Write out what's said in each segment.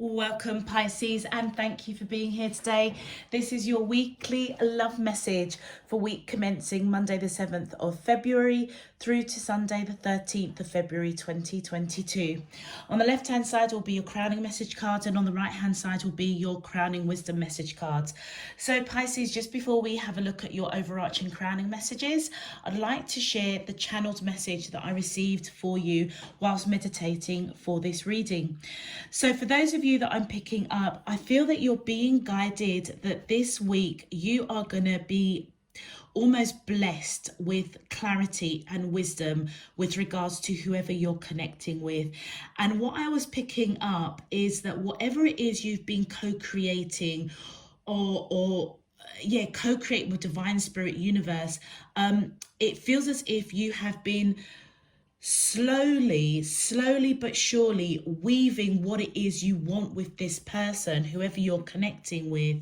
Welcome, Pisces, and thank you for being here today. This is your weekly love message for week commencing Monday the 7th of February through to Sunday the 13th of February 2022. On the left hand side will be your crowning message cards, and on the right hand side will be your crowning wisdom message cards. So Pisces, just before we have a look at your overarching crowning messages, I'd like to share the channeled message that I received for you whilst meditating for this reading. So for those of you that I'm picking up, I feel that you're being guided that this week you are going to be almost blessed with clarity and wisdom with regards to whoever you're connecting with. And what I was picking up is that whatever it is you've been co-creating or co-create with divine spirit universe, it feels as if you have been slowly but surely weaving what it is you want with this person, whoever you're connecting with.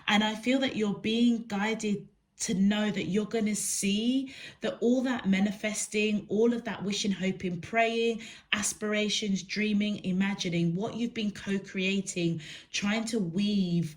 And I feel that you're being guided to know that you're going to see that all that manifesting, all of that wishing, hoping, praying, aspirations, dreaming, imagining, what you've been co-creating, trying to weave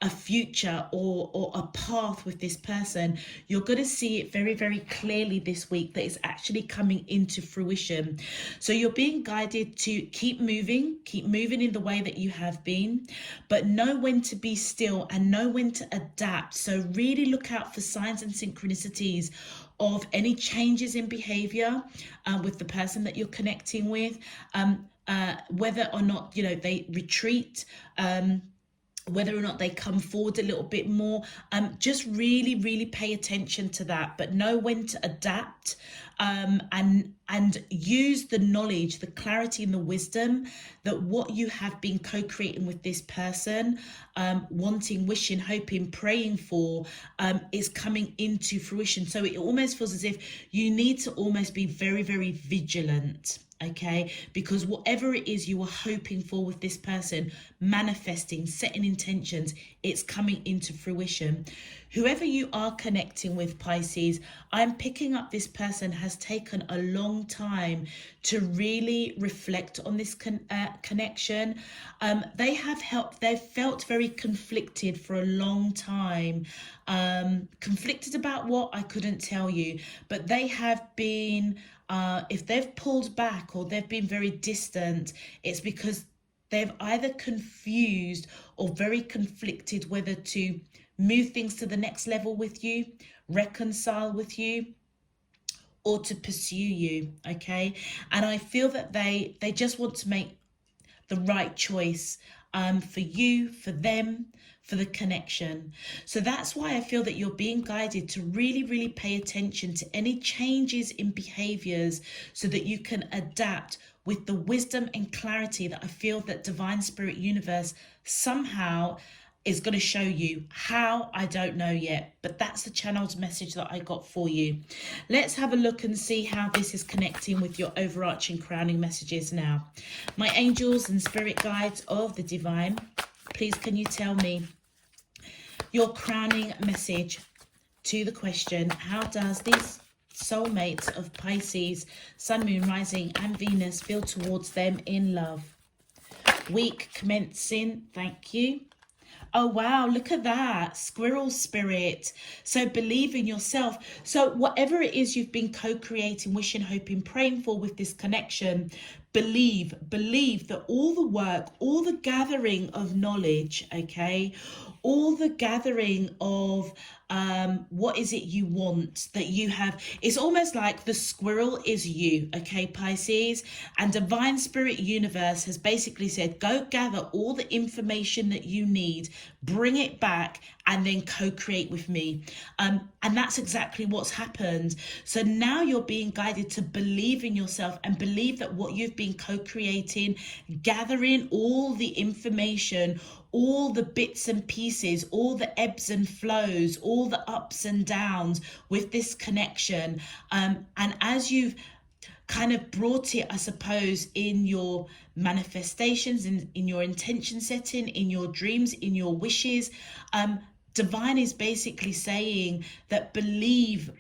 a future or a path with this person, you're going to see it very, very clearly this week that it's actually coming into fruition. So you're being guided to keep moving in the way that you have been, but know when to be still and know when to adapt. So really look out for signs and synchronicities of any changes in behavior with the person that you're connecting with, whether or not, they retreat, whether or not they come forward a little bit more. Just really pay attention to that, but know when to adapt, and use the knowledge, the clarity and the wisdom that what you have been co-creating with this person, wanting, wishing, hoping, praying for, is coming into fruition. So it almost feels as if you need to almost be very vigilant. Okay, because whatever it is you are hoping for with this person, manifesting, setting intentions, it's coming into fruition. Whoever you are connecting with, Pisces, I'm picking up this person has taken a long time to really reflect on this connection. They've felt very conflicted for a long time. Conflicted about what? I couldn't tell you, but they have been, if they've pulled back or they've been very distant, it's because they've either confused or very conflicted whether to move things to the next level with you, reconcile with you, or to pursue you. Okay, and I feel that they just want to make the right choice, for you, for them, for the connection. So that's why I feel that you're being guided to really pay attention to any changes in behaviors so that you can adapt with the wisdom and clarity that I feel that divine spirit universe somehow is going to show you. How, I don't know yet, but that's the channel's message that I got for you. Let's have a look and see how this is connecting with your overarching crowning messages now. My angels and spirit guides of the divine, please can you tell me your crowning message to the question, how does this soulmate of Pisces, Sun, Moon, Rising and Venus feel towards them in love? Week commencing, thank you. Oh, wow, look at that. Squirrel spirit. So believe in yourself. So whatever it is you've been co-creating, wishing, hoping, praying for with this connection, believe that all the work, all the gathering of knowledge, okay, all the gathering of what is it you want that you have, it's almost like the squirrel is you, okay, Pisces, and divine spirit universe has basically said, go gather all the information that you need, bring it back, and then co-create with me. And that's exactly what's happened. So now you're being guided to believe in yourself and believe that what you've been co-creating, gathering all the information, all the bits and pieces, all the ebbs and flows, all the ups and downs with this connection. And as you've kind of brought it, I suppose, in your manifestations, in your intention setting, in your dreams, in your wishes, Divine is basically saying that believe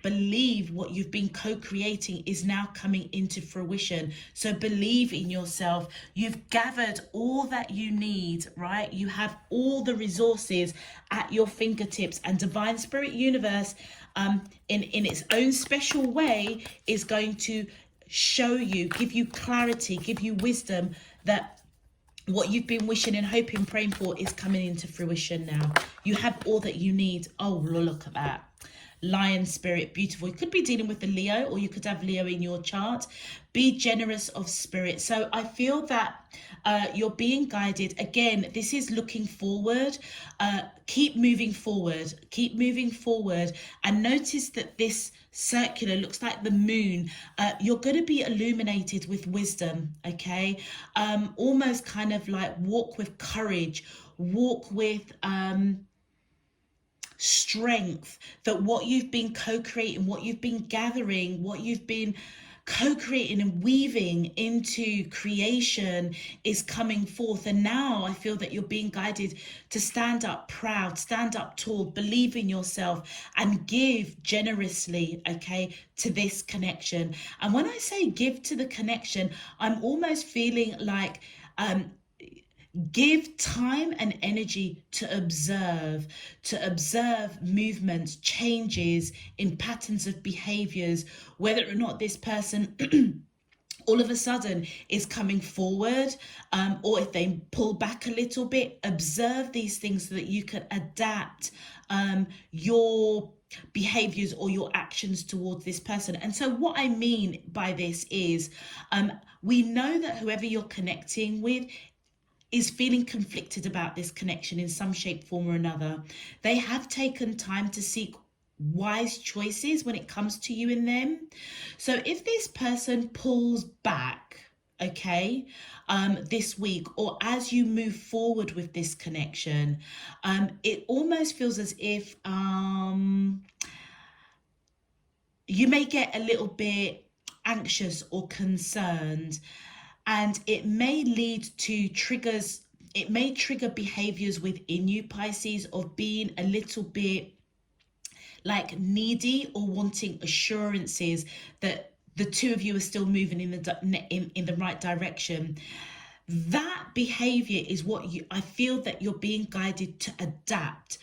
what you've been co-creating is now coming into fruition. So believe in yourself. You've gathered all that you need, right? You have all the resources at your fingertips, and divine spirit universe, in its own special way, is going to show you, give you clarity, give you wisdom that what you've been wishing and hoping, praying for is coming into fruition now. You have all that you need. Oh, look at that. Lion spirit, beautiful. You could be dealing with the Leo, or you could have Leo in your chart. Be generous of spirit. So I feel that you're being guided. Again, this is looking forward. Keep moving forward. Keep moving forward. And notice that this circular looks like the moon. You're going to be illuminated with wisdom, okay? Almost kind of like walk with courage. Walk with strength, that what you've been co-creating, what you've been gathering, what you've been co-creating and weaving into creation is coming forth. And now I feel that you're being guided to stand up proud, stand up tall, believe in yourself, and give generously, okay, to this connection. And when I say give to the connection, I'm almost feeling like give time and energy to observe movements, changes in patterns of behaviors, whether or not this person all of a sudden is coming forward, or if they pull back a little bit. Observe these things so that you can adapt your behaviors or your actions towards this person. And so what I mean by this is, we know that whoever you're connecting with is feeling conflicted about this connection in some shape, form or another. They have taken time to seek wise choices when it comes to you and them. So if this person pulls back, okay, this week, or as you move forward with this connection, it almost feels as if you may get a little bit anxious or concerned, and it may lead to triggers. It may trigger behaviors within you, Pisces, of being a little bit like needy or wanting assurances that the two of you are still moving in the right direction. That behavior is what I feel that you're being guided to adapt.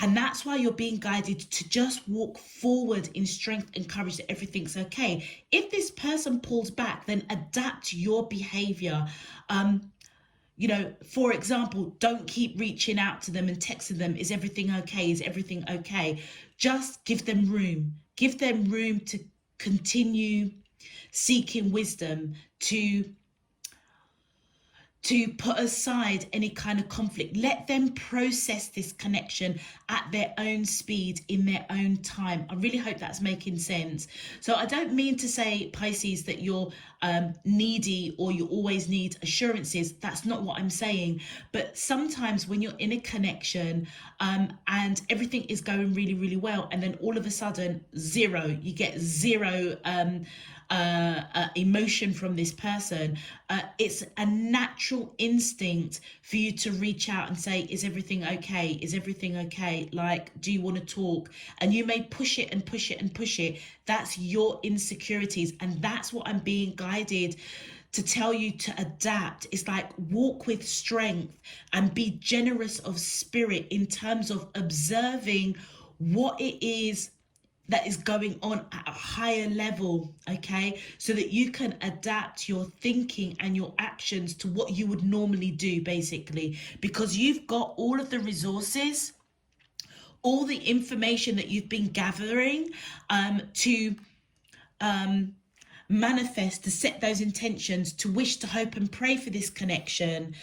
And that's why you're being guided to just walk forward in strength and courage that everything's okay. If this person pulls back, then adapt your behavior. For example, don't keep reaching out to them and texting them, is everything okay? Is everything okay? Just give them room. Give them room to continue seeking wisdom, to put aside any kind of conflict. Let them process this connection at their own speed, in their own time. I really hope that's making sense. So I don't mean to say, Pisces, that you're needy or you always need assurances. That's not what I'm saying. But sometimes when you're in a connection and everything is going really, really well, and then all of a sudden, you get zero emotion from this person, it's a natural instinct for you to reach out and say, is everything okay? Is everything okay? Like, do you want to talk? And you may push it and push it and push it. That's your insecurities. And that's what I'm being guided to tell you to adapt. It's like, walk with strength and be generous of spirit in terms of observing what it is that is going on at a higher level, okay? So that you can adapt your thinking and your actions to what you would normally do, basically, because you've got all of the resources, all the information that you've been gathering to manifest, to set those intentions, to wish, to hope and pray for this connection.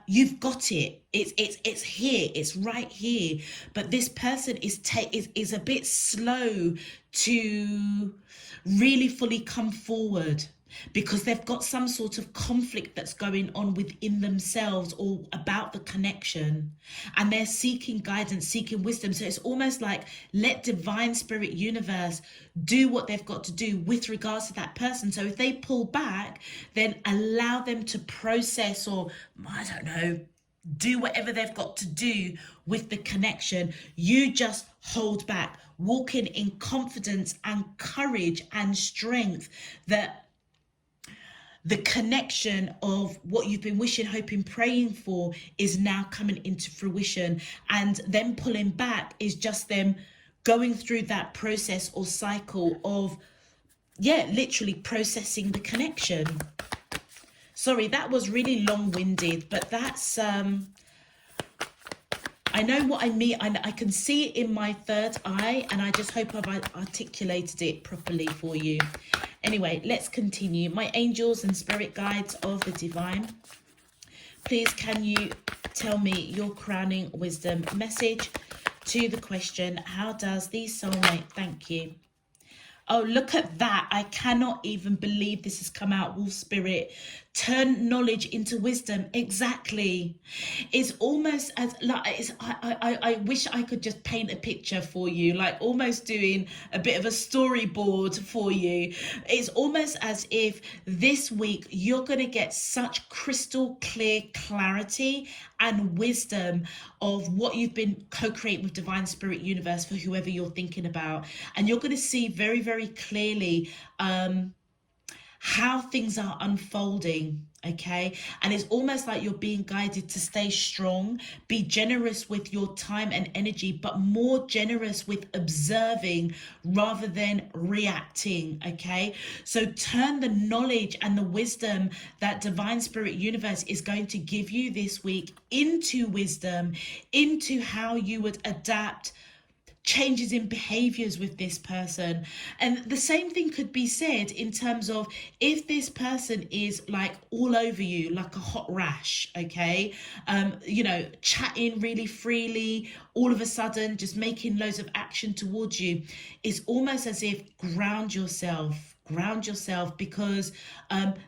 You've got it. It's here. It's right here. But this person is a bit slow to really fully come forward, because they've got some sort of conflict that's going on within themselves or about the connection, and they're seeking guidance, seeking wisdom. So it's almost like, let divine spirit universe do what they've got to do with regards to that person. So if they pull back, then allow them to process, or I don't know, do whatever they've got to do with the connection. You just hold back, walking in confidence and courage and strength that the connection of what you've been wishing, hoping, praying for is now coming into fruition. And them pulling back is just them going through that process or cycle of, yeah, literally processing the connection. Sorry, that was really long-winded, but that's I know what I mean. I can see it in my third eye, and I just hope I've articulated it properly for you. Anyway, let's continue. My angels and spirit guides of the divine, please can you tell me your crowning wisdom message to the question, how does the soulmate, thank you. Oh, look at that. I cannot even believe this has come out. Wolf Spirit, turn knowledge into wisdom. Exactly. It's almost as like I wish I could just paint a picture for you, like almost doing a bit of a storyboard for you. It's almost as if this week you're going to get such crystal clear clarity and wisdom of what you've been co-creating with Divine Spirit Universe for whoever you're thinking about. And you're going to see very, very clearly how things are unfolding, okay? And it's almost like you're being guided to stay strong, be generous with your time and energy, but more generous with observing rather than reacting, okay? So turn the knowledge and the wisdom that Divine Spirit Universe is going to give you this week into wisdom, into how you would adapt changes in behaviors with this person. And the same thing could be said in terms of if this person is like all over you like a hot rash, okay, you know, chatting really freely, all of a sudden just making loads of action towards you, it's almost as if ground yourself, because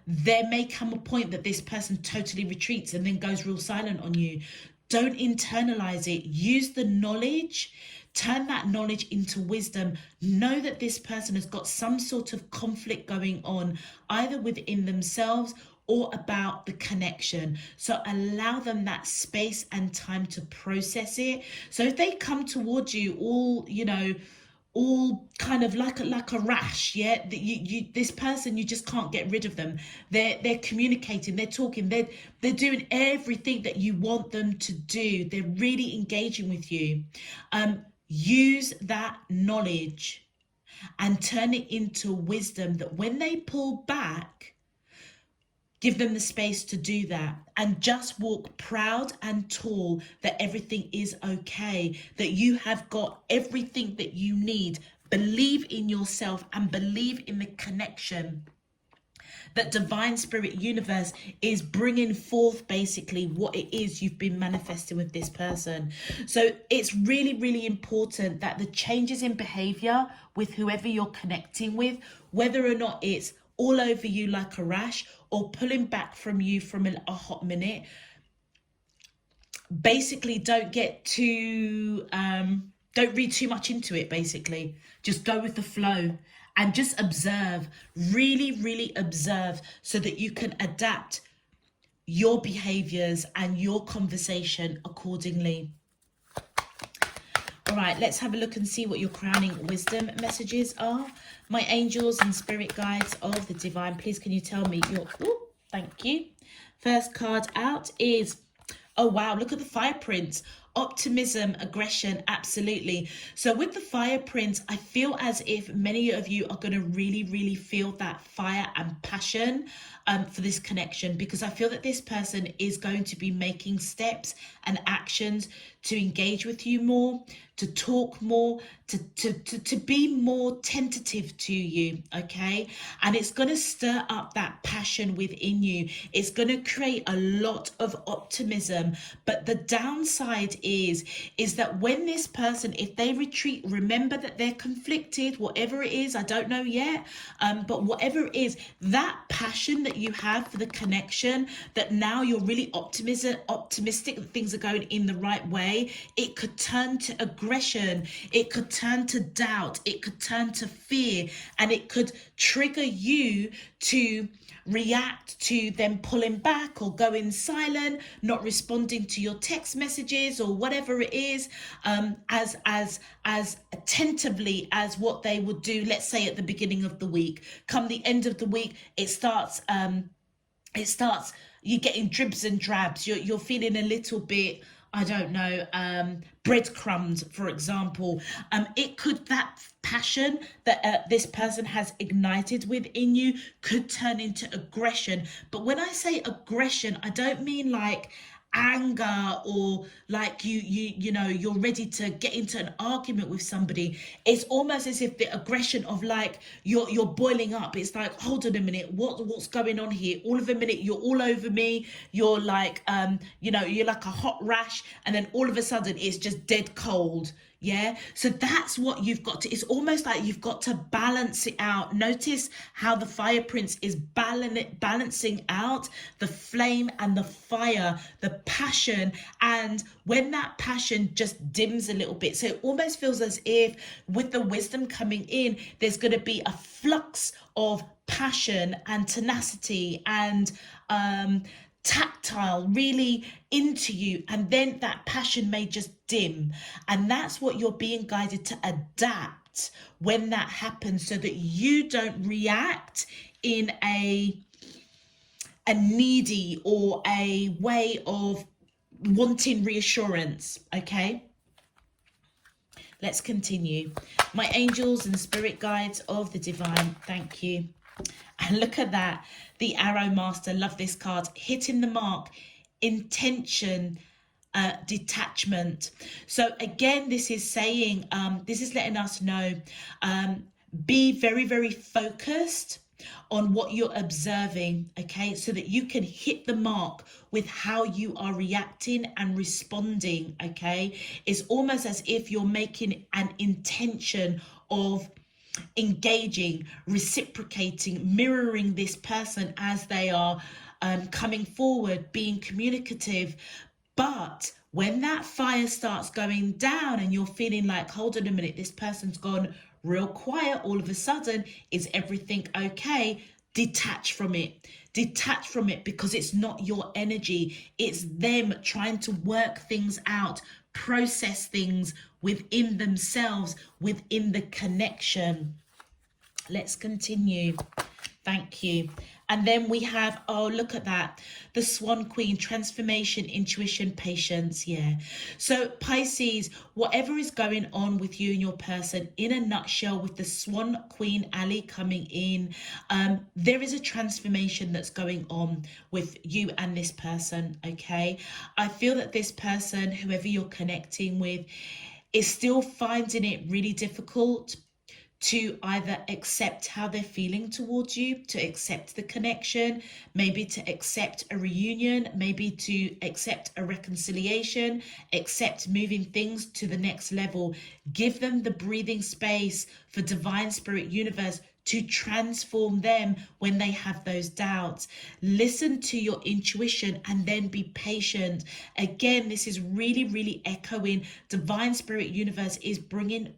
there may come a point that this person totally retreats and then goes real silent on you. Don't internalize it. Use the knowledge. Turn that knowledge into wisdom. Know that this person has got some sort of conflict going on, either within themselves or about the connection. So allow them that space and time to process it. So if they come towards you all, you know, all kind of like a rash, yeah, this person, you just can't get rid of them. They're communicating, they're talking, they're doing everything that you want them to do. They're really engaging with you. Use that knowledge and turn it into wisdom, that when they pull back, give them the space to do that, and just walk proud and tall that everything is okay, that you have got everything that you need. Believe in yourself and believe in the connection that Divine Spirit Universe is bringing forth basically what it is you've been manifesting with this person. So it's really, really important that the changes in behavior with whoever you're connecting with, whether or not it's all over you like a rash or pulling back from you from a hot minute, basically don't get too, don't read too much into it, basically. Just go with the flow. And just observe, really, really observe, so that you can adapt your behaviors and your conversation accordingly. All right, let's have a look and see what your crowning wisdom messages are. My angels and spirit guides of the divine, please can you tell me your, thank you. First card out is, oh wow, look at the fire prints. Optimism, aggression, absolutely. So with the fire prints, I feel as if many of you are going to really, really feel that fire and passion for this connection, because I feel that this person is going to be making steps and actions to engage with you more, to talk more, to be more tentative to you, okay? And it's going to stir up that passion within you. It's going to create a lot of optimism. But the downside is that when this person, if they retreat, remember that they're conflicted, whatever it is, I don't know yet, but whatever it is, that passion that you have for the connection, that now you're really optimistic that things are going in the right way, it could turn to aggression, it could turn to doubt, it could turn to fear, and it could trigger you to react to them pulling back or going silent, not responding to your text messages or whatever it is, as attentively as what they would do, let's say at the beginning of the week. Come the end of the week, it starts you're getting dribs and drabs, you're feeling a little bit, I don't know, breadcrumbs, for example. It could, that passion that this person has ignited within you could turn into aggression. But when I say aggression, I don't mean like anger or like you know you're ready to get into an argument with somebody. It's almost as if the aggression of like you're boiling up. It's like, hold on a minute, what's going on here? All of a minute you're all over me, you're like you know, you're like a hot rash, and then all of a sudden it's just dead cold. Yeah, so that's what you've got to, it's almost like you've got to balance it out. Notice how the fire prince is balancing out the flame and the fire, the passion. And when that passion just dims a little bit, so it almost feels as if with the wisdom coming in, there's going to be a flux of passion and tenacity and tactile, really into you, and then that passion may just dim. And that's what you're being guided to adapt when that happens, so that you don't react in a needy or a way of wanting reassurance. Okay, let's continue. My angels and spirit guides of the divine, thank you. And look at that, the Arrow Master, love this card, hitting the mark, intention, detachment. So again, this is saying, this is letting us know, be very, very focused on what you're observing, okay, so that you can hit the mark with how you are reacting and responding. Okay, it's almost as if you're making an intention of engaging, reciprocating, mirroring this person as they are coming forward, being communicative. But when that fire starts going down and you're feeling like, hold on a minute, this person's gone real quiet all of a sudden, is everything okay? Detach from it. Detach from it, because it's not your energy. It's them trying to work things out, process things within themselves, within the connection. Let's continue. Thank you. And then we have, oh, look at that, the Swan Queen, transformation, intuition, patience. Yeah. So Pisces, whatever is going on with you and your person, in a nutshell, with the Swan Queen Ali coming in, there is a transformation that's going on with you and this person. Okay. I feel that this person, whoever you're connecting with, is still finding it really difficult to either accept how they're feeling towards you, to accept the connection, maybe to accept a reunion, maybe to accept a reconciliation, accept moving things to the next level. Give them the breathing space for divine spirit universe to transform them when they have those doubts. Listen to your intuition and then be patient. Again, this is really, really echoing. Divine spirit universe is bringing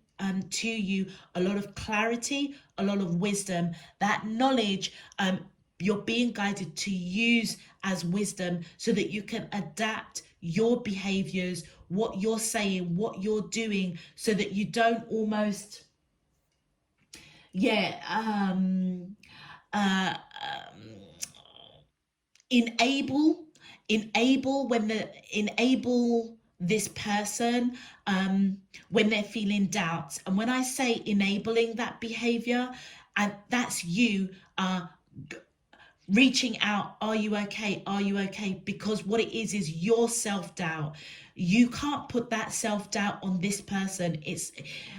to you a lot of clarity, a lot of wisdom. That knowledge you're being guided to use as wisdom, so that you can adapt your behaviors, what you're saying, what you're doing, so that you don't almost enable this person when they're feeling doubts. And when I say enabling that behavior, and that's you reaching out, are you okay, are you okay? Because what it is your self-doubt. You can't put that self-doubt on this person. It's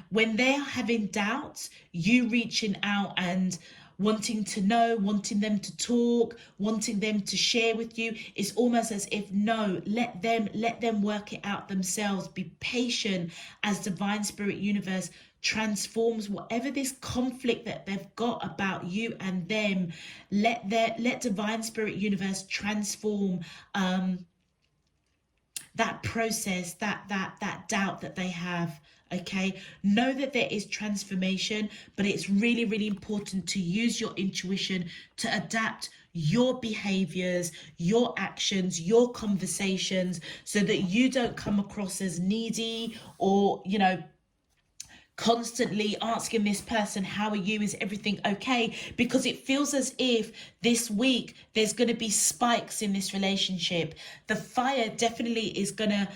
when they're having doubts, you reaching out and wanting to know, wanting them to talk, wanting them to share with you. It's almost as if, no, let them work it out themselves. Be patient as divine spirit universe transforms whatever this conflict that they've got about you and them. Let divine spirit universe transform that process, that doubt that they have. Okay, know that there is transformation, but it's really, really important to use your intuition to adapt your behaviors, your actions, your conversations, so that you don't come across as needy or, you know, constantly asking this person, how are you, is everything okay? Because it feels as if this week there's going to be spikes in this relationship. The fire definitely is going to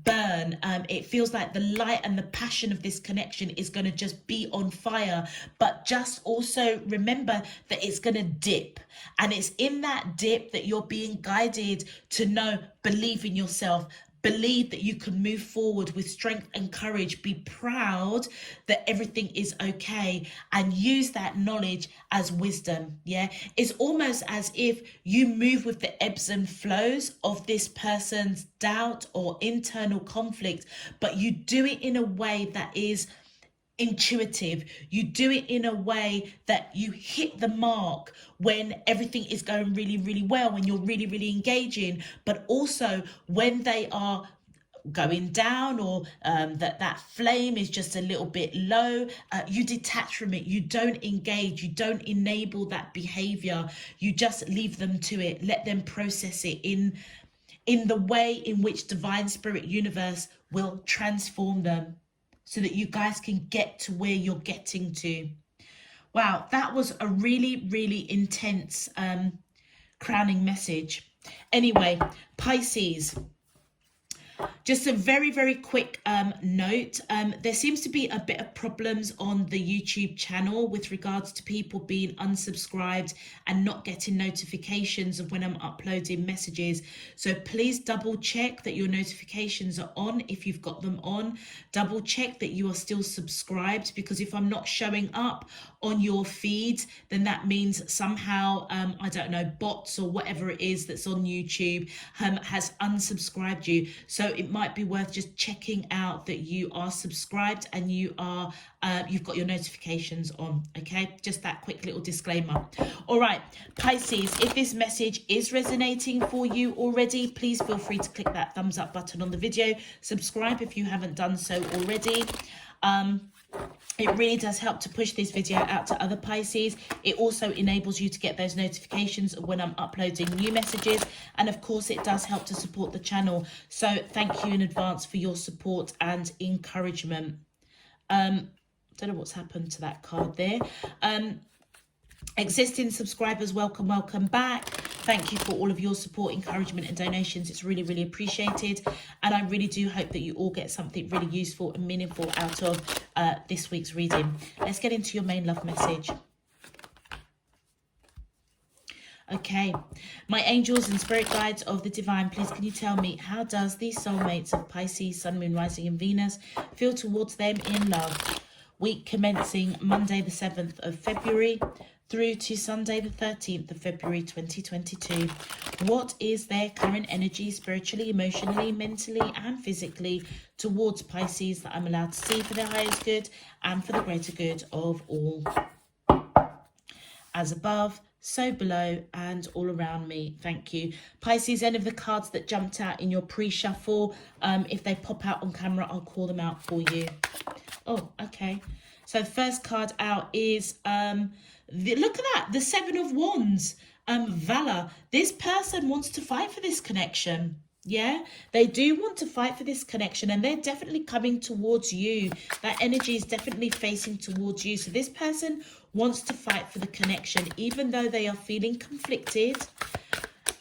burn. It feels like the light and the passion of this connection is going to just be on fire, but just also remember that it's going to dip, and it's in that dip that you're being guided to know, believe in yourself. Believe that you can move forward with strength and courage. Be proud that everything is okay, and use that knowledge as wisdom. Yeah, it's almost as if you move with the ebbs and flows of this person's doubt or internal conflict, but you do it in a way that is intuitive. You do it in a way that you hit the mark when everything is going really, really well, when you're really, really engaging, but also when they are going down, or that flame is just a little bit low, you detach from it. You don't engage, you don't enable that behavior, you just leave them to it. Let them process it in the way in which divine spirit universe will transform them, so that you guys can get to where you're getting to. Wow, that was a really, really intense crowning message. Anyway, Pisces, just a very, very quick note. There seems to be a bit of problems on the YouTube channel with regards to people being unsubscribed and not getting notifications of when I'm uploading messages. So please double check that your notifications are on if you've got them on. Double check that you are still subscribed, because if I'm not showing up on your feeds, then that means somehow, I don't know, bots or whatever it is that's on YouTube has unsubscribed you. So it might be worth just checking out that you are subscribed and you are you've got your notifications on. Okay, just that quick little disclaimer. All right, Pisces, if this message is resonating for you already, please feel free to click that thumbs up button on the video. Subscribe if you haven't done so already. It really does help to push this video out to other Pisces. It also enables you to get those notifications when I'm uploading new messages. And of course, it does help to support the channel. So thank you in advance for your support and encouragement. Don't know what's happened to that card there. Existing subscribers, welcome back. Thank you for all of your support, encouragement and donations. It's really, really appreciated. And I really do hope that you all get something really useful and meaningful out of this week's reading. Let's get into your main love message. Okay, my angels and spirit guides of the divine, please can you tell me, how does these soulmates of Pisces, Sun, Moon, Rising and Venus feel towards them in love? Week commencing Monday the 7th of February through to Sunday the 13th of February 2022. What is their current energy spiritually, emotionally, mentally and physically towards Pisces that I'm allowed to see for their highest good and for the greater good of all? As above, so below and all around me. Thank you. Pisces, any of the cards that jumped out in your pre-shuffle, if they pop out on camera, I'll call them out for you. Oh, okay. So the first card out is, look at that, the Seven of Wands, Valor. This person wants to fight for this connection. Yeah, they do want to fight for this connection, and they're definitely coming towards you. That energy is definitely facing towards you. So this person wants to fight for the connection, even though they are feeling conflicted.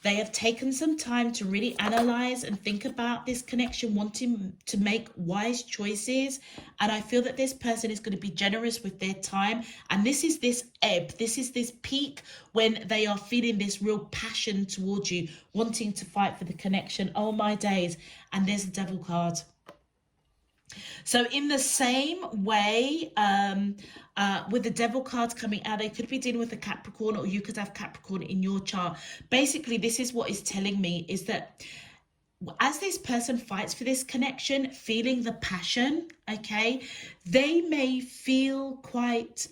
They have taken some time to really analyze and think about this connection, wanting to make wise choices. And I feel that this person is going to be generous with their time. And this is this ebb. This is this peak when they are feeling this real passion towards you, wanting to fight for the connection. Oh, my days. And there's a Devil card. So in the same way, with the Devil cards coming out, they could be dealing with a Capricorn, or you could have Capricorn in your chart. Basically, this is what is telling me, is that as this person fights for this connection, feeling the passion, okay, they may feel quite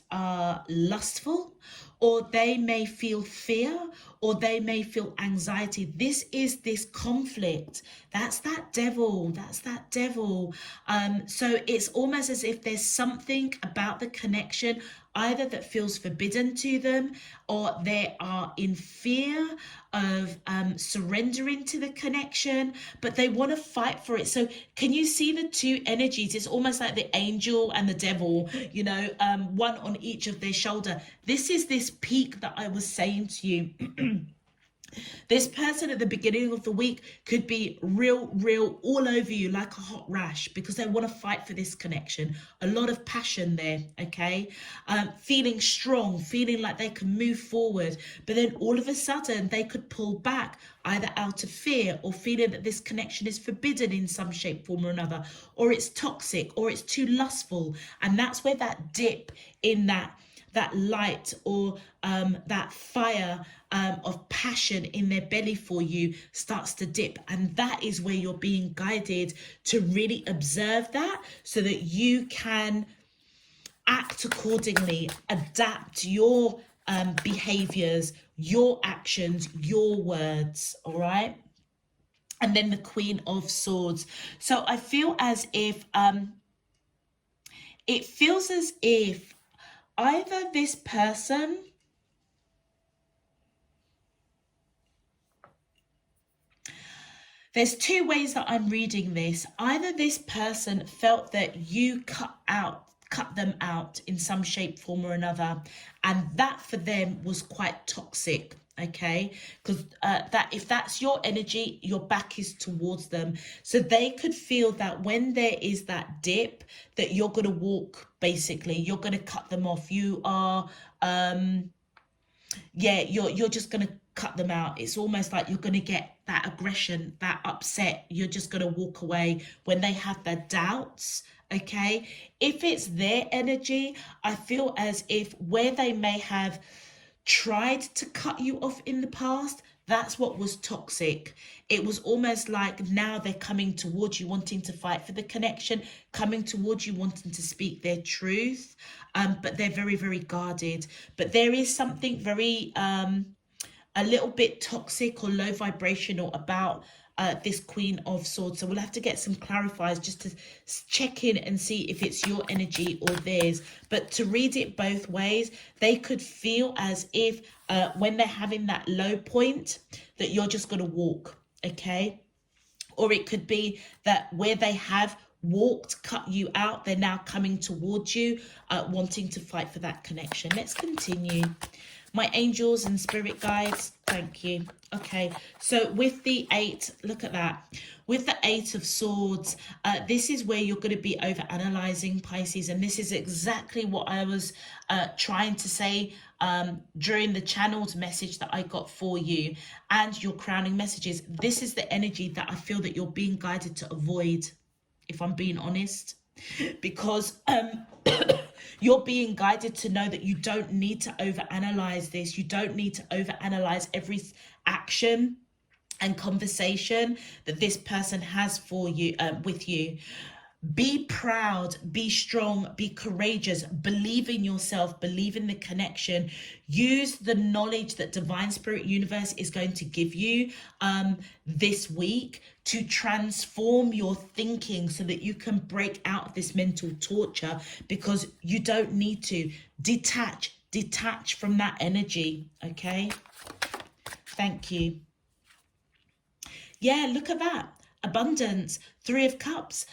lustful, or they may feel fear, or they may feel anxiety. This is this conflict. That's that devil. That's that devil. So it's almost as if there's something about the connection either that feels forbidden to them, or they are in fear of surrendering to the connection, but they want to fight for it. So can you see the two energies? It's almost like the angel and the devil, you know, one on each of their shoulder. This is this peak that I was saying to you. This person at the beginning of the week could be real all over you like a hot rash, because they want to fight for this connection. A lot of passion there, okay? Feeling strong, feeling like they can move forward. But then all of a sudden they could pull back, either out of fear or feeling that this connection is forbidden in some shape, form or another, or it's toxic, or it's too lustful. And that's where that dip in that light, or that fire of passion in their belly for you starts to dip. And that is where you're being guided to really observe that, so that you can act accordingly, adapt your behaviors, your actions, your words. All right. And then the Queen of Swords. So I feel as if it feels as if either this person there's two ways that I'm reading this. Either this person felt that you cut them out in some shape, form or another, and that for them was quite toxic, okay? Because that if that's your energy, your back is towards them. So they could feel that when there is that dip, that you're going to walk, basically. You're going to cut them off. You are, you're just going to cut them out. It's almost like you're going to get that aggression, that upset. You're just going to walk away when they have their doubts, okay? If it's their energy, I feel as if where they may have tried to cut you off in the past, that's what was toxic. It was almost like now they're coming towards you, wanting to fight for the connection, coming towards you, wanting to speak their truth, but they're very guarded. But there is something very a little bit toxic or low vibrational about this Queen of Swords. So we'll have to get some clarifiers just to check in and see if it's your energy or theirs. But to read it both ways, they could feel as if when they're having that low point, that you're just going to walk, okay? Or it could be that where they have walked, cut you out, they're now coming towards you, wanting to fight for that connection. Let's continue. My angels and spirit guides, thank you. Okay, so with the 8, look at that. With the 8 of Swords, this is where you're going to be over analyzing, Pisces. And this is exactly what I was trying to say during the channeled message that I got for you and your crowning messages. This is the energy that I feel that you're being guided to avoid, if I'm being honest, because you're being guided to know that you don't need to overanalyze this. You don't need to overanalyze every action and conversation that this person has for you, with you. Be proud, be strong, be courageous, believe in yourself, believe in the connection. Use the knowledge that Divine Spirit Universe is going to give you this week to transform your thinking so that you can break out of this mental torture, because you don't need to. Detach from that energy, okay? Thank you. Yeah, look at that. Abundance, 3 of Cups.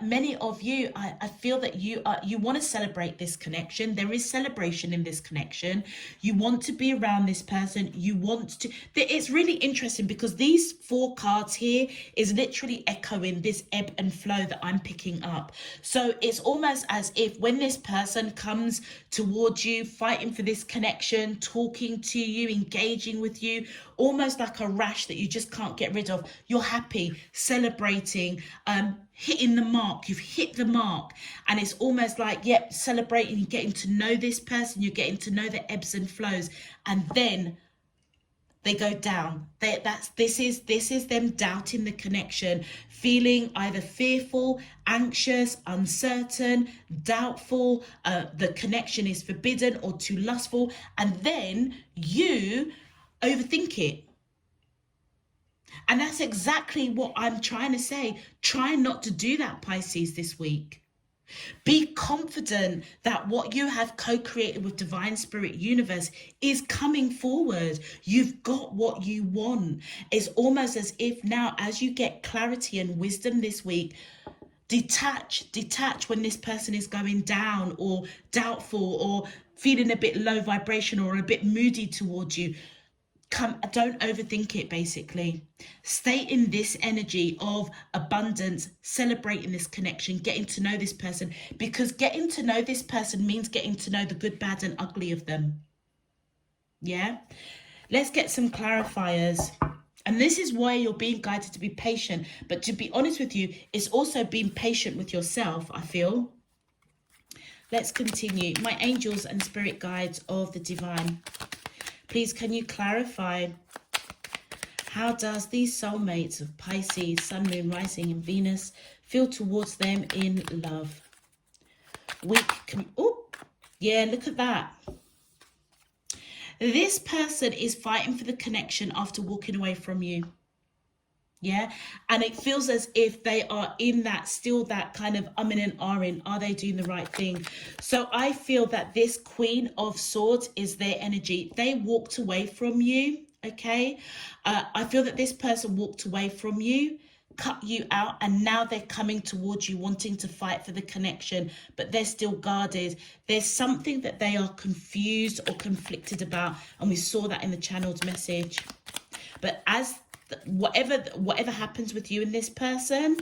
Many of you, I feel that you want to celebrate this connection. There is celebration in this connection. You want to be around this person. You want to. It's really interesting because these 4 cards here is literally echoing this ebb and flow that I'm picking up. So it's almost as if when this person comes towards you, fighting for this connection, talking to you, engaging with you, almost like a rash that you just can't get rid of, you're happy, celebrating, hitting the mark. You've hit the mark, and it's almost like, yep, celebrating. You're getting to know this person, you're getting to know the ebbs and flows, and then They go down. This is them doubting the connection, feeling either fearful, anxious, uncertain, doubtful, the connection is forbidden or too lustful, and then you overthink it. And that's exactly what I'm trying to say. Try not to do that, Pisces, this week. Be confident that what you have co-created with Divine Spirit Universe is coming forward. You've got what you want. It's almost as if now, as you get clarity and wisdom this week, detach when this person is going down or doubtful or feeling a bit low vibration or a bit moody towards you. Don't overthink it. Basically stay in this energy of abundance, celebrating this connection, getting to know this person, because getting to know this person means getting to know the good, bad and ugly of them. Yeah, let's get some clarifiers. And this is why you're being guided to be patient, but to be honest with you, it's also being patient with yourself, I feel. Let's continue. My angels and spirit guides of the divine, please, can you clarify, how does these soulmates of Pisces, Sun, Moon, Rising and Venus feel towards them in love? Oh, yeah, look at that. This person is fighting for the connection after walking away from you. Yeah, and it feels as if they are in that, still that kind of and ahhing. Are they doing the right thing? So I feel that this Queen of Swords is their energy. They walked away from you, okay? I feel that this person walked away from you, cut you out, and now they're coming towards you wanting to fight for the connection, but they're still guarded. There's something that they are confused or conflicted about, and we saw that in the channeled message. But as whatever happens with you and this person,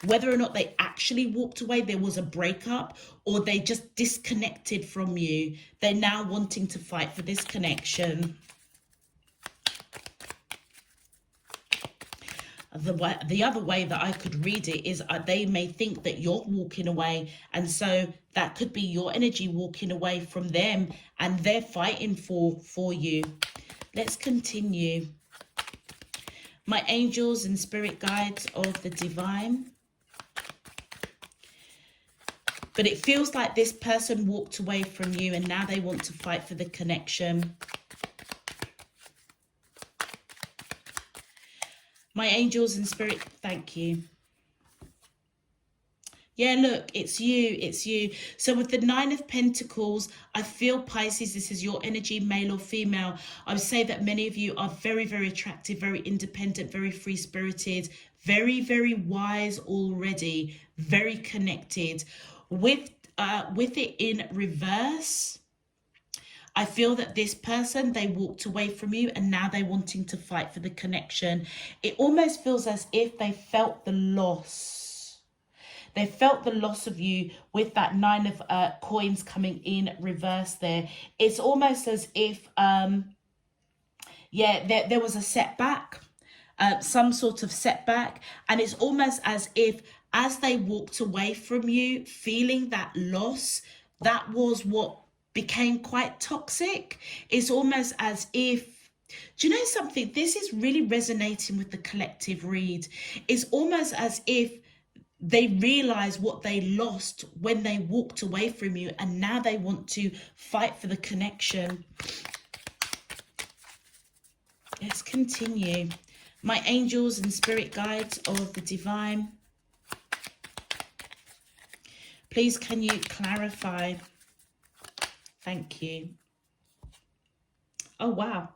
whether or not they actually walked away, there was a breakup, or they just disconnected from you, they're now wanting to fight for this connection. The other way that I could read it is they may think that you're walking away, and so that could be your energy walking away from them, and they're fighting for you. Let's continue. My angels and spirit guides of the divine. But it feels like this person walked away from you and now they want to fight for the connection. My angels and spirit, thank you. Yeah, look, it's you. So with the Nine of Pentacles, I feel, Pisces, this is your energy, male or female. I would say that many of you are very, very attractive, very independent, very free-spirited, very, very wise already, very connected. With it in reverse, I feel that this person, they walked away from you and now they're wanting to fight for the connection. It almost feels as if they felt the loss. They felt the loss of you with that Nine of Coins coming in reverse there. It's almost as if, there was a setback, some sort of setback. And it's almost as if as they walked away from you, feeling that loss, that was what became quite toxic. It's almost as if, do you know something? This is really resonating with the collective read. It's almost as if they realize what they lost when they walked away from you, and now they want to fight for the connection. Let's continue. My angels and spirit guides of the divine, please can you clarify? Thank you. Oh wow.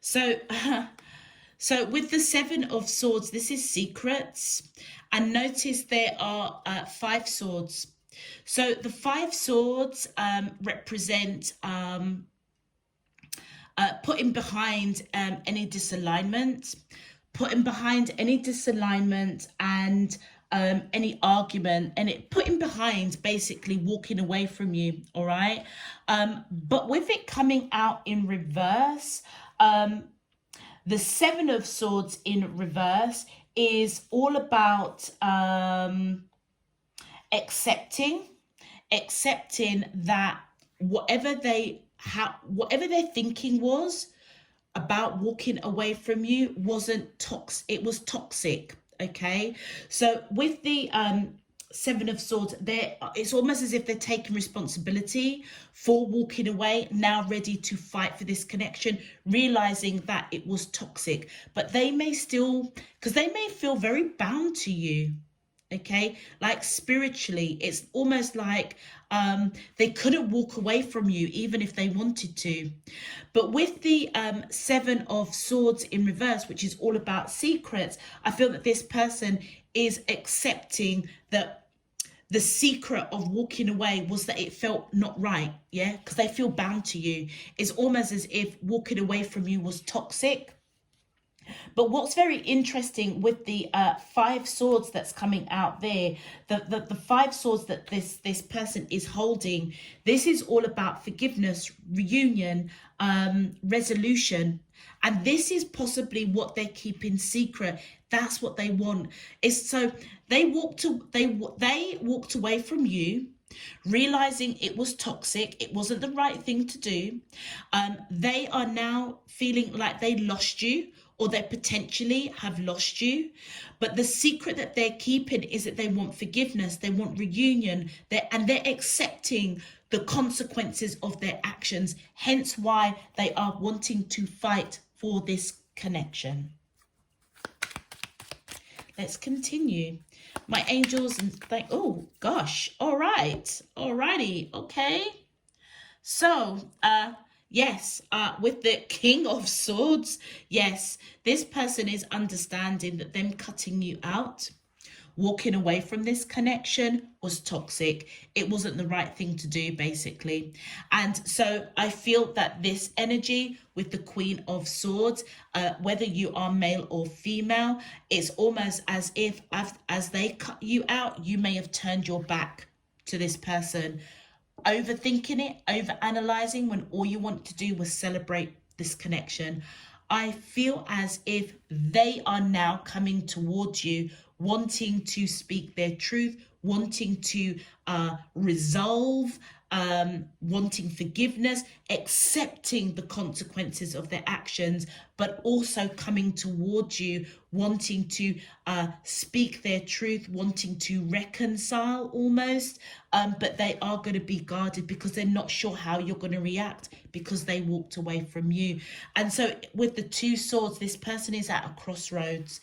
So so with the Seven of Swords, this is secrets. And notice there are 5 swords. So the 5 swords represent putting behind any disalignment, and any argument, and putting behind basically walking away from you. All right. But with it coming out in reverse, the Seven of Swords in reverse is all about accepting that whatever their thinking was, about walking away from you wasn't toxic. It was toxic. Okay. So with the Seven of Swords, there it's almost as if they're taking responsibility for walking away, now ready to fight for this connection, realizing that it was toxic. But they may still, because they may feel very bound to you. Okay, like spiritually, it's almost like they couldn't walk away from you even if they wanted to. But with the Seven of Swords in reverse, which is all about secrets, I feel that this person is accepting that the secret of walking away was that it felt not right. Yeah, because they feel bound to you. It's almost as if walking away from you was toxic. But what's very interesting with the Five Swords that's coming out there, the Five Swords that this person is holding, this is all about forgiveness, reunion, resolution. And this is possibly what they keep in secret. That's what they want. Is so they walked away from you, realizing it was toxic, it wasn't the right thing to do. They are now feeling like they lost you, or they potentially have lost you. But the secret that they're keeping is that they want forgiveness, they want reunion, and they're accepting the consequences of their actions, hence why they are wanting to fight for this connection. Let's continue. My angels, and oh gosh, all right, alrighty, okay. So yes, with the King of Swords, yes, this person is understanding that them cutting you out, walking away from this connection was toxic. It wasn't the right thing to do, basically. And so I feel that this energy with the Queen of Swords, whether you are male or female, it's almost as if as they cut you out, you may have turned your back to this person, overthinking it, overanalyzing, when all you want to do was celebrate this connection. I feel as if they are now coming towards you, wanting to speak their truth, wanting to resolve, wanting forgiveness, accepting the consequences of their actions, but also coming towards you, wanting to speak their truth, wanting to reconcile almost. But they are going to be guarded because they're not sure how you're going to react, because they walked away from you. And so with the Two Swords, this person is at a crossroads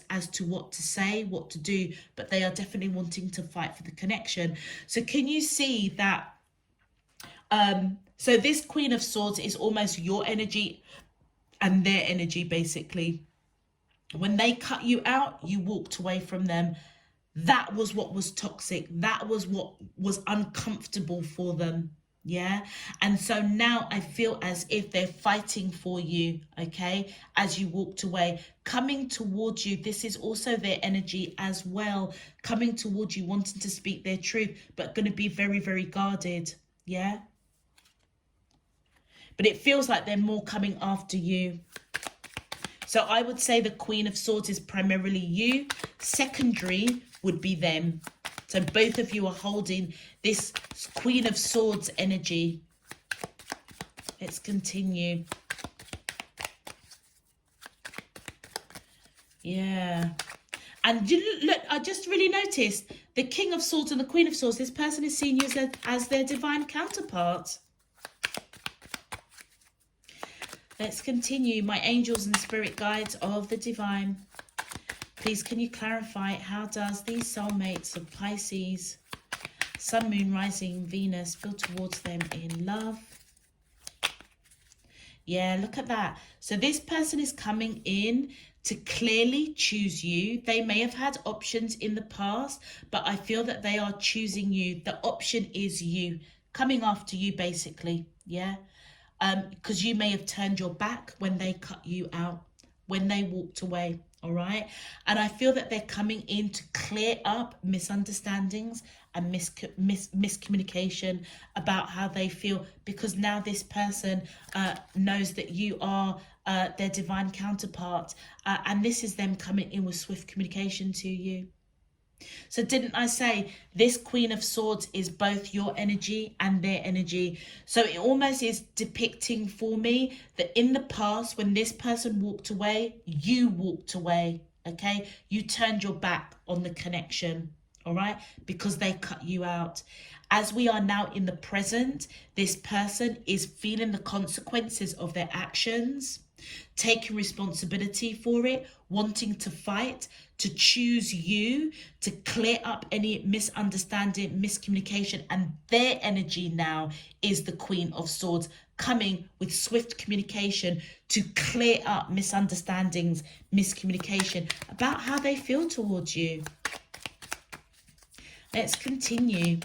as to what to say, what to do, but they are definitely wanting to fight for the connection. So can you see that? So this Queen of Swords is almost your energy and their energy, basically. When they cut you out, you walked away from them. That was what was toxic. That was what was uncomfortable for them. Yeah. And so now I feel as if they're fighting for you. Okay. As you walked away, coming towards you. This is also their energy as well. Coming towards you, wanting to speak their truth, but going to be very, very guarded. Yeah. But it feels like they're more coming after you. So I would say the Queen of Swords is primarily you. Secondary would be them. So both of you are holding this Queen of Swords energy. Let's continue. Yeah. And look, I just really noticed the King of Swords and the Queen of Swords. This person is seeing you as their divine counterpart. Let's continue. My angels and spirit guides of the divine, please can you clarify, how does these soulmates of Pisces, Sun, Moon, Rising, Venus feel towards them in love? Yeah, look at that. So this person is coming in to clearly choose you. They may have had options in the past, but I feel that they are choosing you. The option is you, coming after you, basically. Yeah. Because you may have turned your back when they cut you out, when they walked away, all right? And I feel that they're coming in to clear up misunderstandings and miscommunication about how they feel, because now this person knows that you are their divine counterpart, and this is them coming in with swift communication to you. So didn't I say this Queen of Swords is both your energy and their energy? So it almost is depicting for me that in the past, when this person walked away, you walked away, okay? You turned your back on the connection, all right? Because they cut you out. As we are now in the present, this person is feeling the consequences of their actions, taking responsibility for it, wanting to fight, to choose you, to clear up any misunderstanding, miscommunication. And their energy now is the Queen of Swords, coming with swift communication to clear up misunderstandings, miscommunication about how they feel towards you. Let's continue.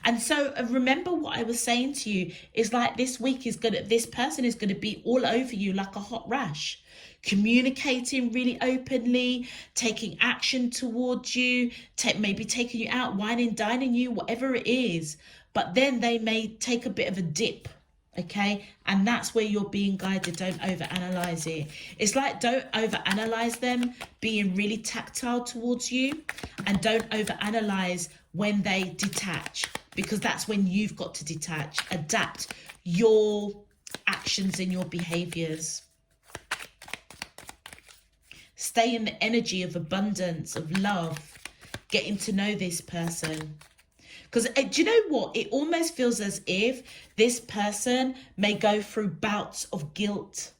And so remember what I was saying to you is like this week is gonna, this person is gonna be all over you like a hot rash, communicating really openly, taking action towards you, maybe taking you out, wining, dining you, whatever it is. But then they may take a bit of a dip. Okay, and that's where you're being guided. Don't overanalyze it. It's like, don't overanalyze them being really tactile towards you, and don't overanalyze when they detach, because that's when you've got to detach, adapt your actions and your behaviors. Stay in the energy of abundance, of love, getting to know this person. Because do you know what? It almost feels as if this person may go through bouts of guilt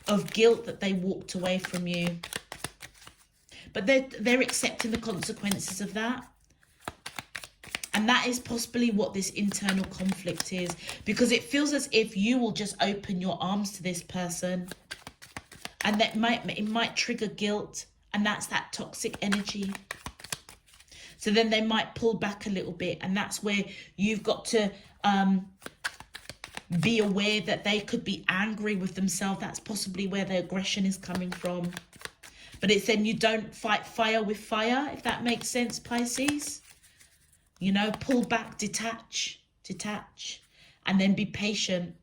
that they walked away from you. But they're accepting the consequences of that. And that is possibly what this internal conflict is. Because it feels as if you will just open your arms to this person. And it might trigger guilt. And that's that toxic energy. So then they might pull back a little bit, and that's where you've got to be aware that they could be angry with themselves. That's possibly where the aggression is coming from. But it's then you don't fight fire with fire, if that makes sense, Pisces. You know, pull back, detach, and then be patient.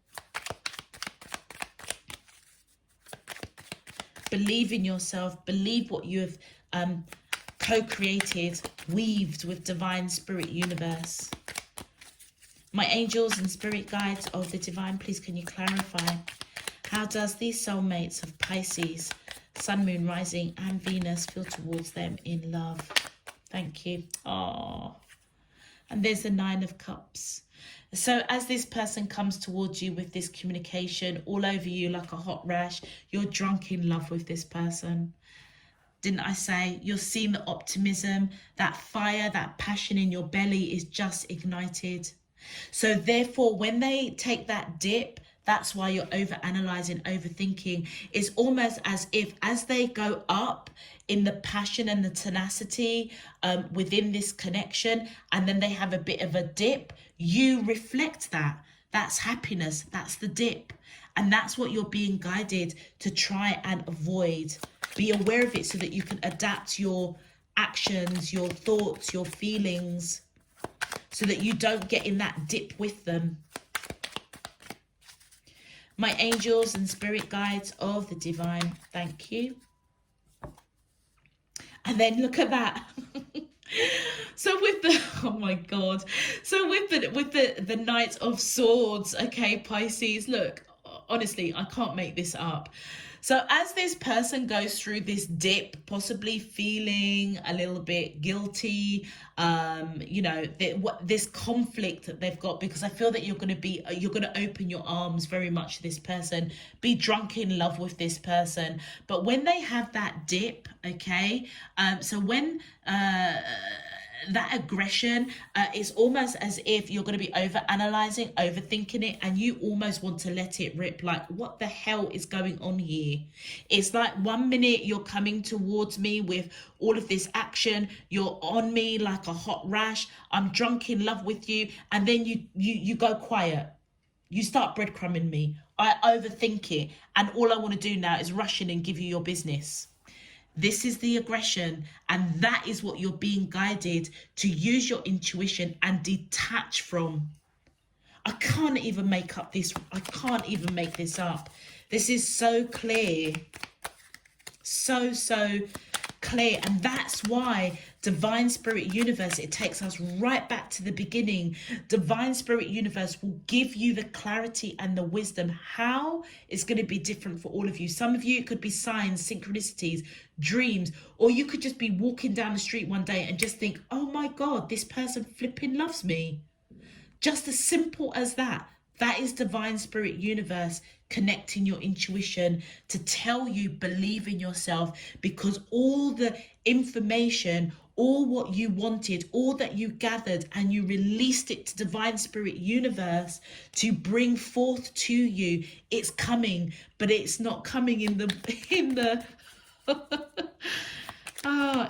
Believe in yourself. Believe what you have co-created, weaved with divine spirit universe. My angels and spirit guides of the divine, please can you clarify, how does these soulmates of Pisces, sun, moon, rising and Venus feel towards them in love? Thank you. Oh, and there's the 9 of Cups. So as this person comes towards you with this communication all over you like a hot rash, you're drunk in love with this person. Didn't I say? You're seeing the optimism, that fire, that passion in your belly is just ignited. So therefore, when they take that dip, that's why you're overanalyzing, overthinking. It's almost as if as they go up in the passion and the tenacity within this connection, and then they have a bit of a dip, you reflect that. That's happiness. That's the dip. And that's what you're being guided to try and avoid. Be aware of it so that you can adapt your actions, your thoughts, your feelings, so that you don't get in that dip with them. My angels and spirit guides of the divine, thank you. And then look at that. So with the, oh my God. So with the Knight of Swords, okay, Pisces, look, honestly, I can't make this up. So as this person goes through this dip, possibly feeling a little bit guilty, you know, this conflict that they've got, because I feel that you're going to open your arms very much to this person, be drunk in love with this person. But when they have that dip, okay, so when that aggression is almost as if you're going to be over-analyzing, overthinking it, and you almost want to let it rip. Like, what the hell is going on here? It's like 1 minute you're coming towards me with all of this action, you're on me like a hot rash, I'm drunk in love with you, and then you go quiet. You start breadcrumbing me. I overthink it, and all I want to do now is rush in and give you your business. This is the aggression, and that is what you're being guided to use your intuition and detach from. I can't even make up this. I can't even make this up. This is so clear. So clear. And that's why divine spirit universe, it takes us right back to the beginning. Divine spirit universe will give you the clarity and the wisdom how it's going to be different for all of you. Some of you, it could be signs, synchronicities, dreams, or you could just be walking down the street one day and just think, oh my God, this person flipping loves me. Just as simple as that. That is divine spirit universe connecting your intuition to tell you, believe in yourself, because all the information, all what you wanted, all that you gathered, and you released it to divine spirit universe to bring forth to you. It's coming, but it's not coming in the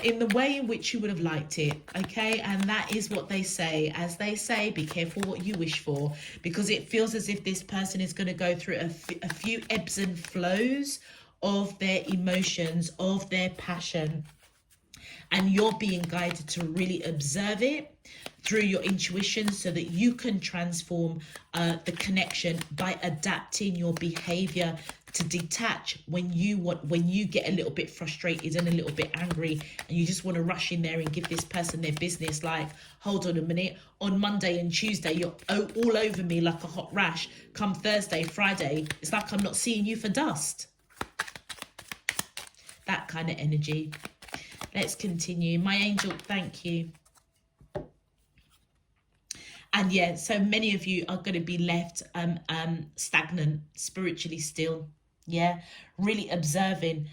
in the way in which you would have liked it, okay? And that is what they say. As they say, be careful what you wish for, because it feels as if this person is going to go through a few ebbs and flows of their emotions, of their passion. And you're being guided to really observe it through your intuition so that you can transform the connection by adapting your behavior to detach when you get a little bit frustrated and a little bit angry, and you just want to rush in there and give this person their business. Like, hold on a minute, on Monday and Tuesday you're all over me like a hot rash. Come Thursday, Friday, it's like I'm not seeing you for dust. That kind of energy. Let's continue. My angel, thank you. And yeah, so many of you are going to be left stagnant, spiritually still. Yeah, really observing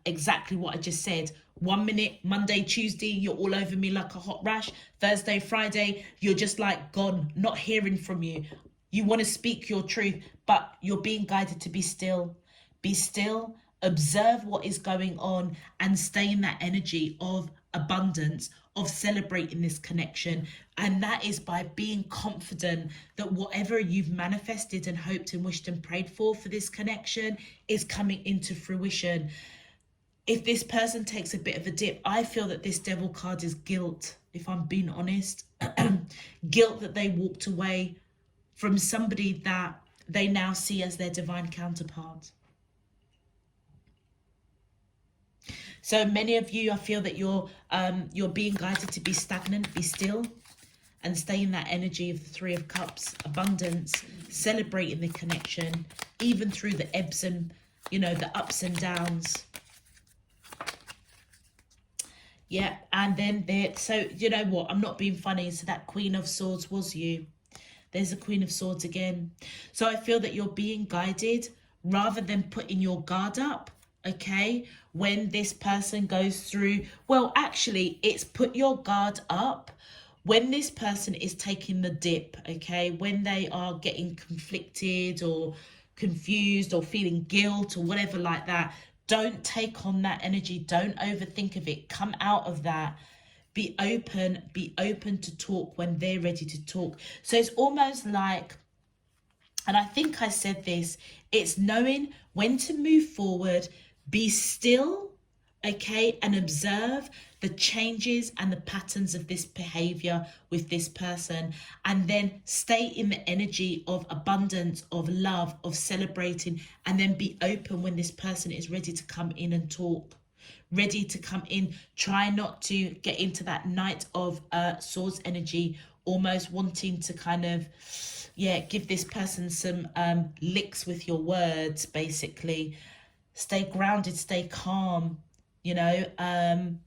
exactly what I just said. 1 minute, Monday, Tuesday, you're all over me like a hot rash. Thursday, Friday, you're just like gone, not hearing from you. You want to speak your truth, but you're being guided to be still. Be still, observe what is going on, and stay in that energy of abundance, of celebrating this connection. And that is by being confident that whatever you've manifested and hoped and wished and prayed for this connection is coming into fruition. If this person takes a bit of a dip, I feel that this devil card is guilt, if I'm being honest. Guilt that they walked away from somebody that they now see as their divine counterpart. So many of you, I feel that you're being guided to be stagnant, be still, and stay in that energy of the Three of Cups, abundance, celebrating the connection, even through the ebbs and, the ups and downs. Yeah, and then there, so you know what, I'm not being funny, so that Queen of Swords was you. There's a Queen of Swords again. So I feel that you're being guided rather than putting your guard up. Okay, when this person goes through, well, actually, it's put your guard up when this person is taking the dip. Okay, when they are getting conflicted or confused or feeling guilt or whatever like that, don't take on that energy. Don't overthink of it. Come out of that. Be open to talk when they're ready to talk. So it's almost like, and I think I said this, it's knowing when to move forward. Be still, okay, and observe the changes and the patterns of this behavior with this person, and then stay in the energy of abundance, of love, of celebrating, and then be open when this person is ready to come in and talk, ready to come in. Try not to get into that Knight of Swords energy, almost wanting to kind of, give this person some licks with your words, basically. Stay grounded, stay calm, and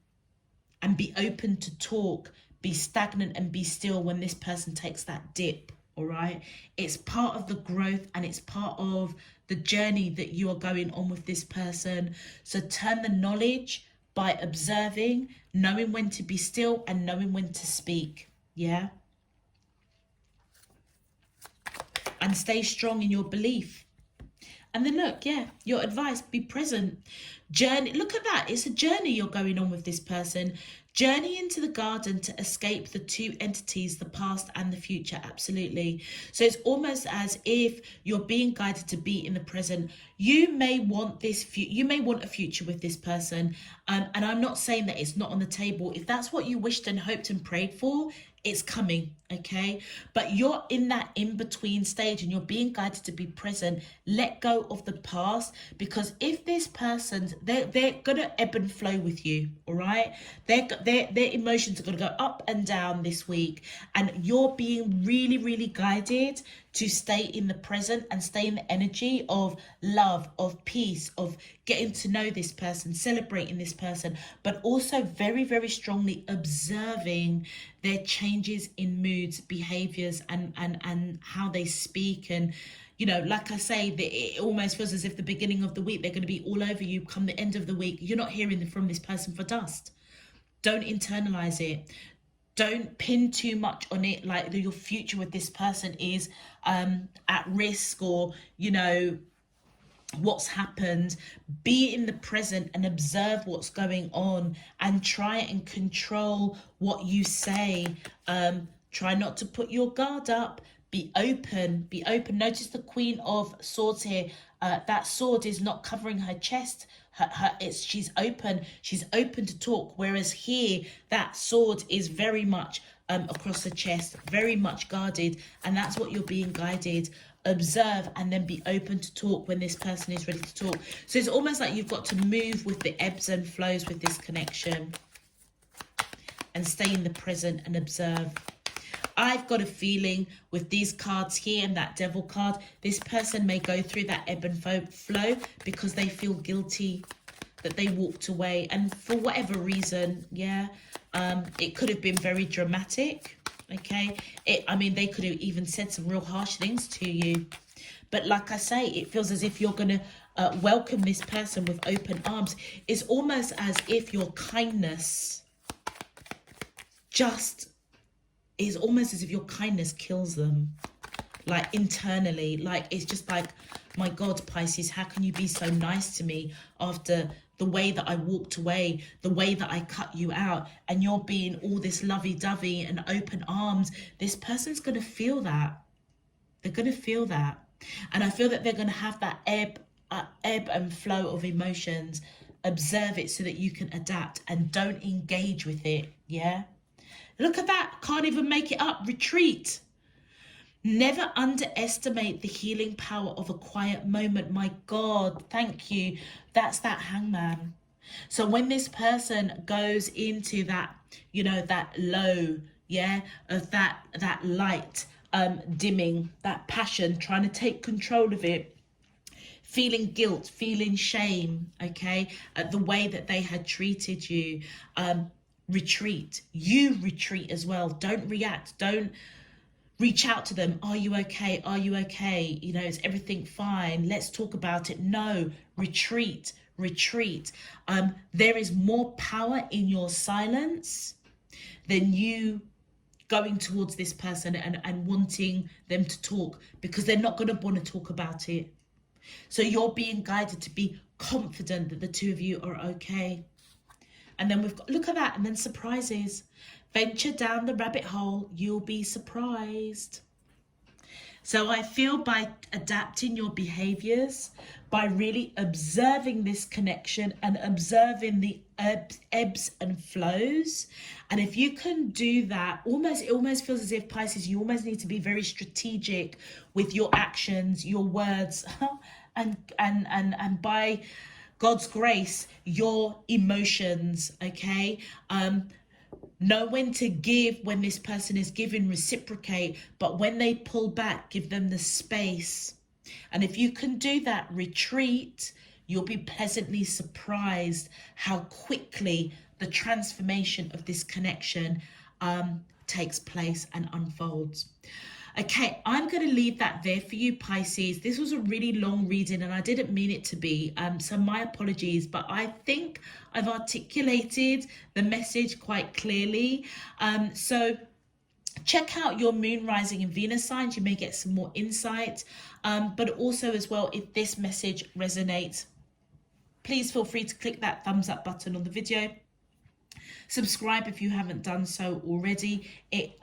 be open to talk. Be stagnant and be still when this person takes that dip, all right? It's part of the growth and it's part of the journey that you are going on with this person. So turn the knowledge by observing, knowing when to be still and knowing when to speak, yeah? And stay strong in your belief. And then look, your advice, be present. Journey, look at that. It's a journey you're going on with this person. Journey into the garden to escape the two entities, the past and the future. Absolutely. So it's almost as if you're being guided to be in the present. You may want you may want a future with this person. And I'm not saying that it's not on the table. If that's what you wished and hoped and prayed for, It's coming, okay? But you're in that in-between stage and you're being guided to be present. Let go of the past, because if this person, they're gonna ebb and flow with you, all right? Their emotions are gonna go up and down this week, and you're being really, really guided to stay in the present and stay in the energy of love, of peace, of getting to know this person, celebrating this person, but also very, very strongly observing their changes in moods, behaviors, and how they speak. And you know, like I say, it almost feels as if the beginning of the week they're going to be all over you. Come the end of the week, you're not hearing from this person for dust. Don't internalize it. Don't pin too much on it, like your future with this person is at risk, or you know what's happened. Be in the present and observe what's going on, and try and control what you say. Try not to put your guard up. Be open. Be open. Notice the Queen of Swords here. That sword is not covering her chest. She's open. She's open to talk. Whereas here, that sword is very much across the chest, very much guarded, and that's what you're being guided. Observe and then be open to talk when this person is ready to talk. So it's almost like you've got to move with the ebbs and flows with this connection and stay in the present and observe. I've got a feeling with these cards here and that Devil card, this person may go through that ebb and flow because they feel guilty that they walked away, and for whatever reason, yeah, it could have been very dramatic. Okay, I mean, they could have even said some real harsh things to you. But like I say, it feels as if you're going to welcome this person with open arms. It's almost as if your kindness kills them. Like internally, like it's just like, my God, Pisces, how can you be so nice to me after the way that I walked away, the way that I cut you out, and you're being all this lovey-dovey and open arms. This person's going to feel that. They're going to feel that. And I feel that they're going to have that ebb and flow of emotions. Observe it so that you can adapt and don't engage with it. Yeah. Look at that. Can't even make it up. Retreat. Never underestimate the healing power of a quiet moment. My God, thank you. That's that Hangman. So when this person goes into that, you know, that low, yeah, of that light dimming, that passion, trying to take control of it, feeling guilt, feeling shame, okay, at the way that they had treated you, retreat. You retreat as well. Don't react. Don't reach out to them. Are you okay? Are you okay? You know, is everything fine? Let's talk about it. No, retreat. There is more power in your silence than you going towards this person and wanting them to talk, because they're not going to want to talk about it. So you're being guided to be confident that the two of you are okay. And then we've got, look at that, and then surprises. Venture down the rabbit hole, you'll be surprised. So I feel by adapting your behaviors, by really observing this connection and observing the ebbs and flows, and if you can do that, it almost feels as if, Pisces, you almost need to be very strategic with your actions, your words, and by God's grace, your emotions, okay? Know when to give, when this person is giving, reciprocate, but when they pull back, give them the space. And if you can do that, retreat, you'll be pleasantly surprised how quickly the transformation of this connection takes place and unfolds. Okay, I'm going to leave that there for you, Pisces. This was a really long reading and I didn't mean it to be, so my apologies, but I think I've articulated the message quite clearly. So check out your moon, rising and Venus signs. You may get some more insight, but also as well, if this message resonates, please feel free to click that thumbs up button on the video. Subscribe if you haven't done so already. It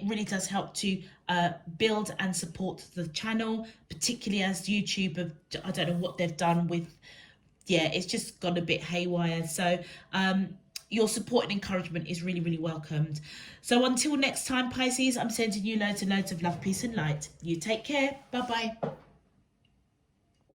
really does help to build and support the channel, particularly as YouTube I don't know what they've done with, yeah, it's just gone a bit haywire. So your support and encouragement is really, really welcomed. So until next time, Pisces, I'm sending you loads and loads of love, peace and light. You take care. Bye-bye.